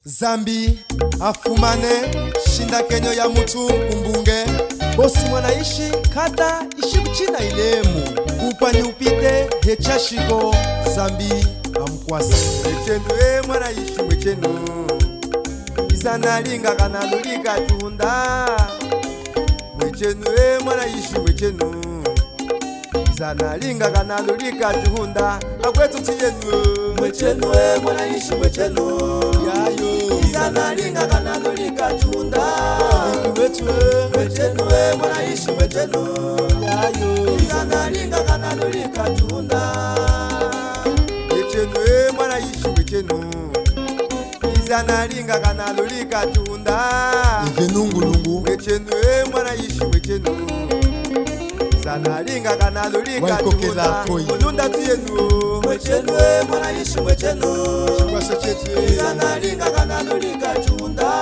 Zambi afumane shinda kenyo ya mutu kumbunge bosi mwanaishi kata ishi kuchina ilemu kupani upite hechashiko Zambi amkwasi mwechenu mwanaishi mwechenu isana linga kana lulika chunda mwechenu mwanaishi mwechenu isana linga kana lulika chunda akwetu tiyenu mwechenu mwanaishi mwechenu yayo isana linga kana lulika chunda wetu mwechenu mwanaishi mwechenu yayo isana linga kana lulika chunda mwechenu mwanaishi mwechenu isana linga kana lulika chunda ivenungulungu mwechenu mwanaishi mwechenu isana linga kana lulika waikokela chunda koi ulunda tiyenu mwechenu mwanaishi mwechenu chingwasa chetu isana linga kana lulika chunda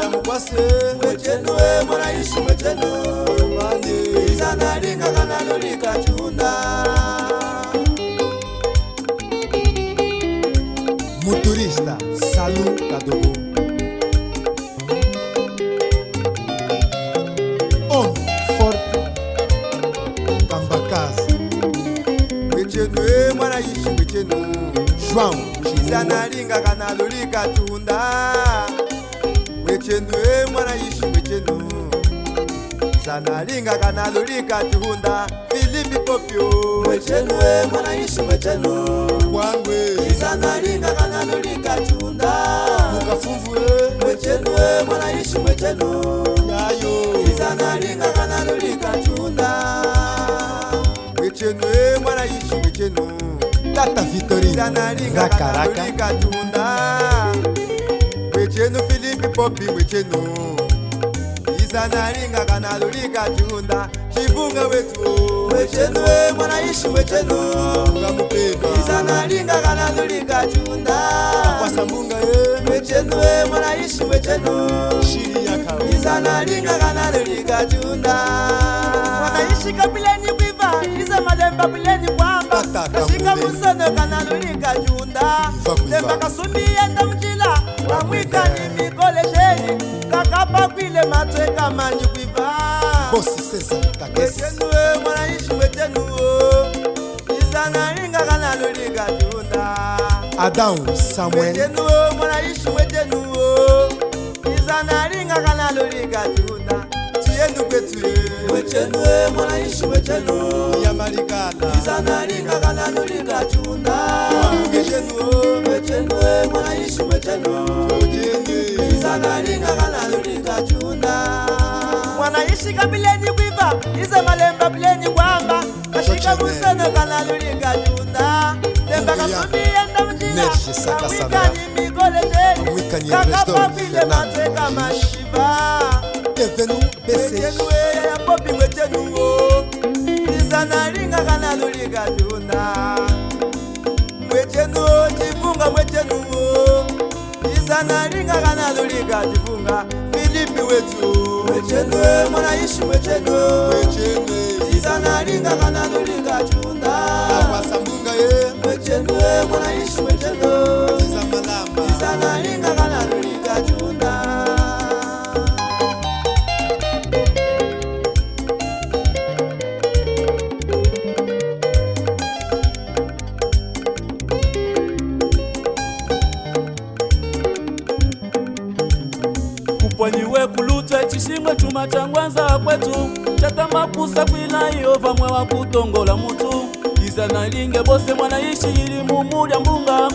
Zambi amkwasi mwechenu mwanaishi mwechenu mane isana linga kana lulika chunda motorista Salu Kadogo Homme forte Kambakazi mwechenu mwanaishi mwechenu João isana linga kana lulika chunda mwechenu mwanaishi mwechenu isana linga kana lulika chunda Filipi Popio mwechenu mwanaishi mwechenu Wangwe isana linga kana lulika chunda Mukafumvu mwechenu mwanaishi mwechenu Yayo isana linga kana lulika chunda mwechenu mwanaishi mwechenu Tata Vitorino isana linga kana Rakaraka lulika chunda mwechenu Filipi Popi mwechenu isana linga kana lulika chunda Chivunga wetu mwechenu mwanaishi mwechenu Ngamupema isana linga kana lulika chunda Wasambunga mwechenu mwanaishi mwechenu Shiri yakawe isana linga kana lulika chunda Wanaishi kabileni kwiva iza malemba bileni kwamba Tata kashika Kambule. musono kana lulika chunda Iva kwiva. lemba kasumbi enda mjila wamwika ni mikole sheni kakapa kwile matwe kama ni kwiva Bosi Cesar Takesi mwechenu mwanaishi mwechenu isana linga kana lulika chunda Adam Samuel mwechenu mwanaishi mwechenu isana linga kana lulika chunda tiyenu kwetu mwechenu mwanaishi mwechenu Yamarikana isana linga kana lulika chunda mwechenu mwanaishi mwechenu Ojene isana linga kana lulika chunda wanaishi kabileni kwiva iza malemba bileni kwamba kashika Tochene. musono kana lulika chunda lemba Mungu ya. kasumbi enda mjila Neshi Saka wamwika Sabra. ni mikole sheni Wamwika ni kakapa Resdor kwile Fernando matwe kama ni Mwandishi. kwiva Devenu Bese mwechenu ya popi mwechenu isana linga kana lulika chunda mwechenu chifunga mwechenu isana linga kana lulika chifunga Filipi wetu mwechenu mwanaishi mwechenu Ojene isana linga kana lulika chunda Wasambunga mwechenu mwanaishi mwechenu Iza Malamba isana linga kana lulika chunda kupwanyiwe kulutwe chishimwe chuma cha ngwanza kwetu chatamakusa kwila iyo vamwe wa kutongola mutu izana linge bose mwanaishi ili mumulya mbunga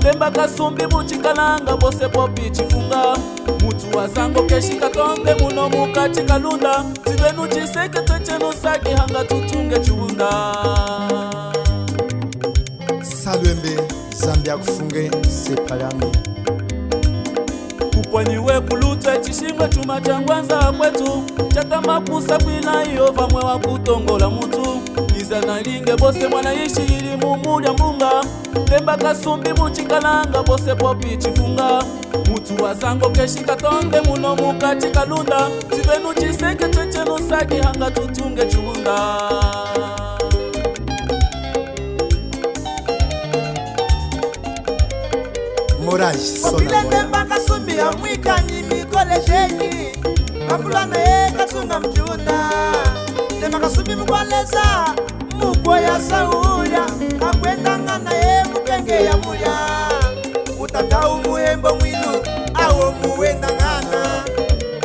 lemba kasumbi muchikalanga bose popi chifunga mutu wazango keshi katonde muno mukachi kalunda tivenu chisekete chenu saki hanga tutunge chiwunda Salwembe Zambi akufunge Sepalami kupwanyiwe kulutwe chishimwe chuma cha ngwanza kwetu chatamakusa kwila iyo vamwe wa kutongola mutu izana linge bose mwanaishi ili mumulya mbunga lemba kasumbi muchikalanga bose popi chifunga mutu wazango keshi katonde muno mukachi kalunda tivenu chisekete chenu saki hanga tutunge chiwunda Moraes Kopile ndemba kasumbi ya mwikanyi mikolejeni Mafulana ye katunga mjuna Ndemba kasumbi mkwaleza mukwo ya sauya Akwenda ngana ye mukenge ya mulya Utata umuhembo mwilu awo muwenda ngana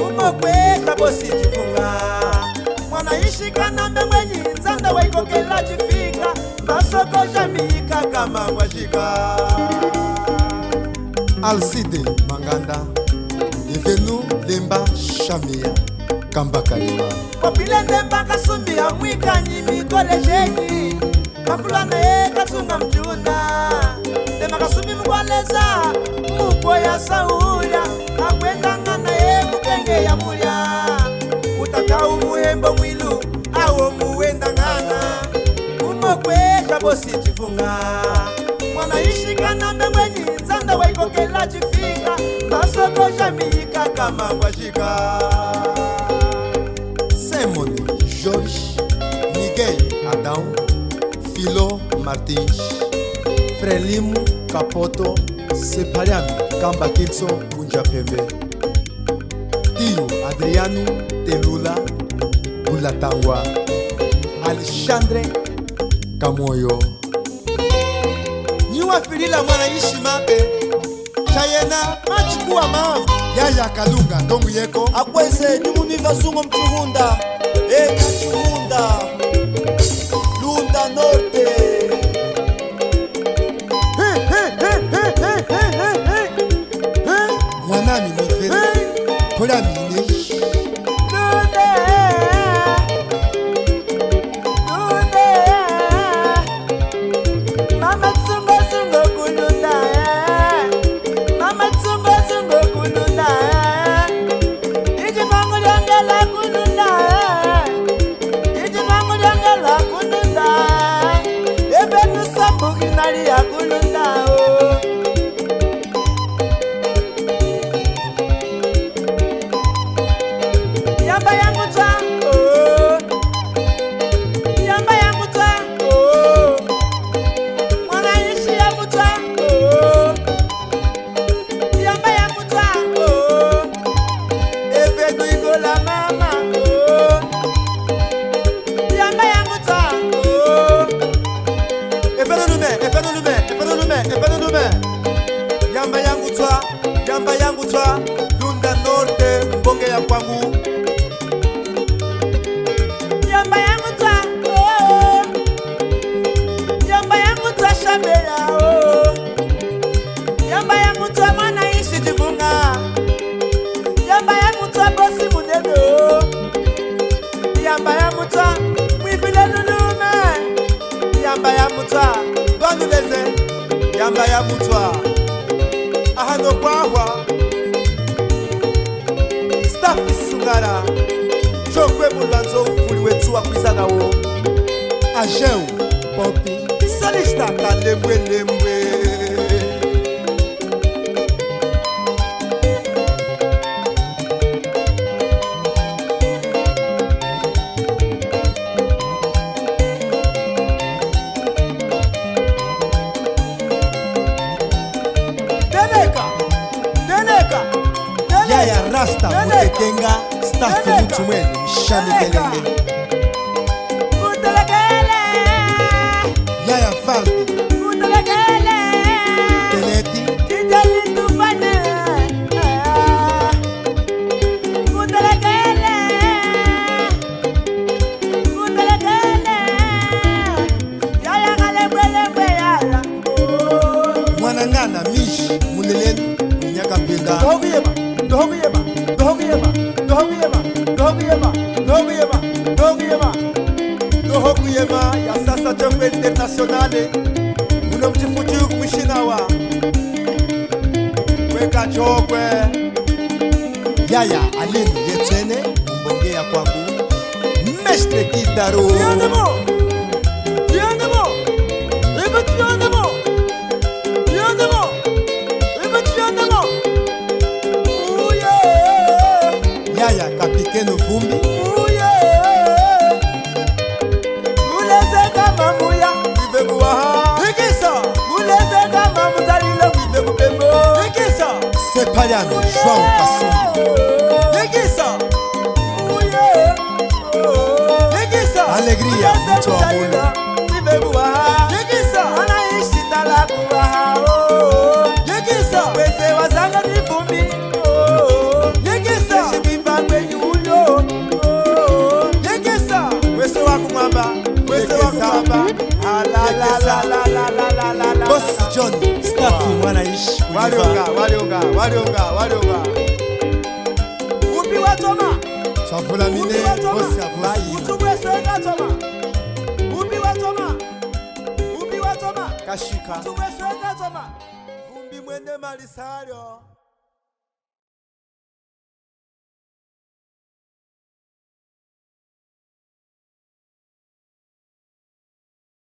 Umokwe kabosi jifunga Mwana ishikana mbemwenyi nzanda waikokela jifika Masoko jamika kama wajika Alcide Manganda Evenu Lemba Shamia Kambakalima Kopile ndemba kasumbi ya mwikanyi mikolejeni Mafulana ye katunga mjuna Ndemba kasumbi mkwaleza mukwo ya sauya Akwenda ngana ye mukenge ya mulya Utata umuhembo mwilu awo muwenda ngana Umokwe kabosi jifunga Mwana ishikana mbemwenyi nzanda waikokela jifika Masoko jamika kama wajika Simon George Miguel Adão Philo Martins Frelimu Capoto Separiami Kamba Kitso Kunjapembe Tio Adriano Telula Bulatangwa Alexandre Kamoyo Niwa filila mwana ishi mabe Chayena machikuwa maafu Yaya Kalunga Dongu Yeko Akwese nimuniva zungo mchuhunda Eka chuhunda Lunda Norte Mwanami Mifere Polami Inesh Mama tsungo tsungo kulunda Mama tsungo tsungo kulunda Iji mangu liangela kulunda Iji mangu liangela kulunda Ebe nusambu kinali ya kulunda Yamba yangu twa Yamba yangu twa Mwana ishi yangu twa Yamba yangu twa Efe kuigo la mama Yamba yangu twa Efe no lume, efe no lume, efe no lume, efe no lume Yamba yangu twa Lunda Norte mbonge ya kwangu Yamba yangu twa Yamba yangu twa shabea Yamba yangu twa mwana ishi jifunga Yamba yangu twa bosi munene Yamba yangu twa mwifile lulume Yamba yangu twa Dwanuleze Yamba yangu twa Ahano kwahwa Staff Sungara Chokwe mulanzo fuli wetu wa kwizanawo Ageu Popi Salista kalembwe lembwe Yaya Rasta Mutekenga Staff Mutumwene Mshami Kelenge Utelekele Yaya Valdi Utelekele Teneti Tijali tufane Utelekele Utelekele Yaya kalembwe yaya Mwanangana Mish Muleleni Munyaka Penda Dohoguyema Dohoguyema Dohoguyema Dohoguyema Dohoguyema Dohoguyema Dohoguyema Dohoguyema ya sasa Chokwe Internationale Muno mchifuju kumishinawa Weka Chokwe Yaya Aleni Yetene Mbongea kwangu Mestre Kitaro Tiandemo Tiandemo Ebe Tiandemo Tiandemo Ebe Tiandemo Uye Yaya Kapikeno Vumbi Uye Muleze kama muya Ive kuwaha Ikisa Muleze kama muzalile Ive kupembo Alegria, mtu wa Mungu. Nimebuha Jikisa. wanaishi talakubaha Jikisa. wese wazanga nivumbi Jikisa. shikiva kwenye ulo Jikisa. wese wakumwamba wese wakumwamba Boss John Staff mwanaishi walionga kuliva. walionga Upi watoma. Chavula mine Upi watoma. boss avulayi. Utubwese gatoma. Upi watoma. Upi watoma. kashika Utubwese gatoma. vumbi mwende malisalyo